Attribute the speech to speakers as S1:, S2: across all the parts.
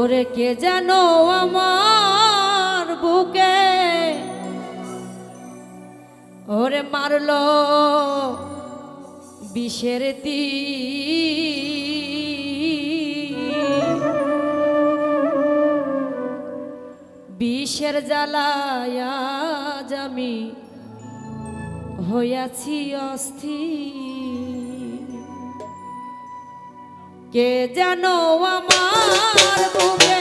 S1: ওরে কে জানো আমার বুকে ওরে মারলো বিষের বিষের জ্বালায় আজ আমি হইয়াছি অস্থির। কে জানো আমার বুকে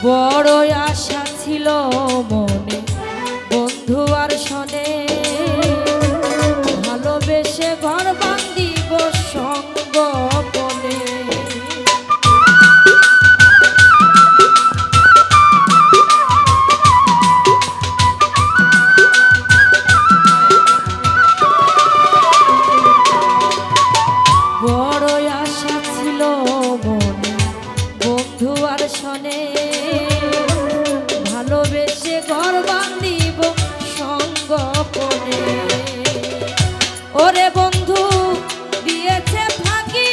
S1: বড় আশা ছিল মনে বন্ধু আর শোনে ভালোবেসে ঘর বান্ধিব সঙ্গ বনে। বড় আশা ছিল মনে বন্ধু আর শোনে ভালোবেসে ঘর বান্ধিব সঙ্গ করে। ওরে বন্ধু দিয়েছে ফাঁকি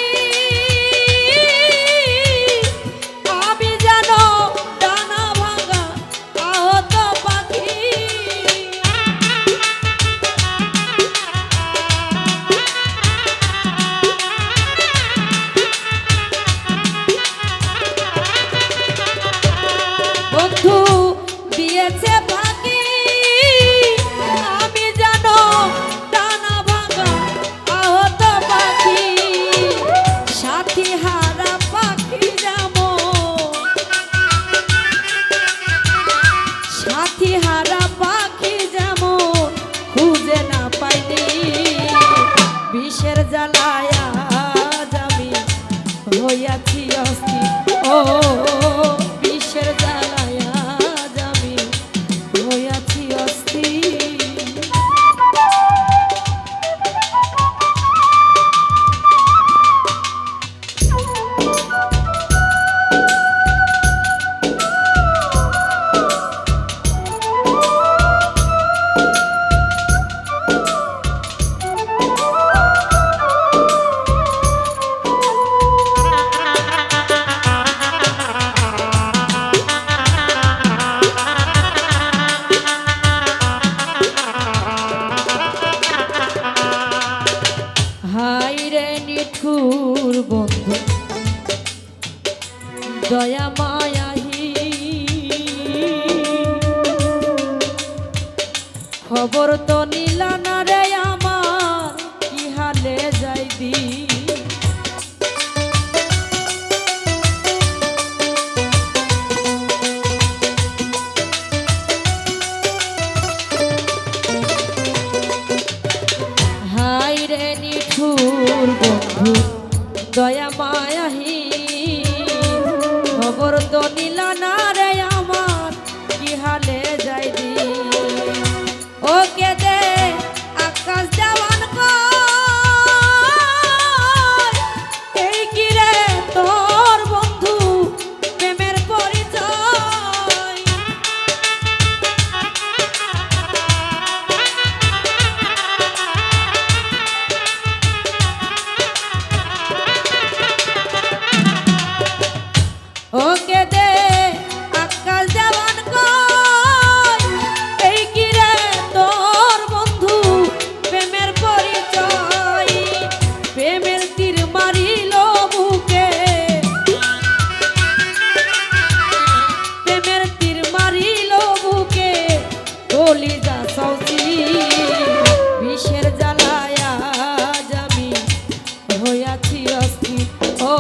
S1: আমি জানো ডানা ভাঙা আহত পাখি। বন্ধু দিয়েছে ফাঁকি আমি জানো ডানা ভাঙা আহত পাখি। সাথী হারা পাখি যেমন সাথী হারা পাখি যেমন খুঁজে না পাইনি বিষের জ্বালায় আজ আমি হইয়াছি অস্থির। ও বিষের জ্বালায় আজ আমি হইয়াছি অস্থির। নিঠুর বন্ধু দয়া মায়াহি খবর তো নিলা না রে আমার কি হালে যাইবি হাই রে নিঠুর বন্ধু দয়া মায়াহি খবর তো নিলা না রে আমার কি হালে যাইবি ওকে দে আকাশ দেওয়ান কর এই কি রে তোর বন্ধু প্রেমের পরিচয় ওকে দে আকাশ দেওয়ান কর এই কি রে তোর বন্ধু প্রেমের পরিচয় প্রেমের তীর মারিল বুকে প্রেমের তীর মারিল বুকে কলিজা সৌচি বিষের জ্বালায় আজ আমি হইয়াছি অস্থির ও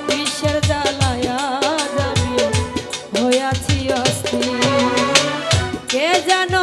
S1: বিষের জ্বালায় আজ আমি হইয়াছি অস্থির কে যেন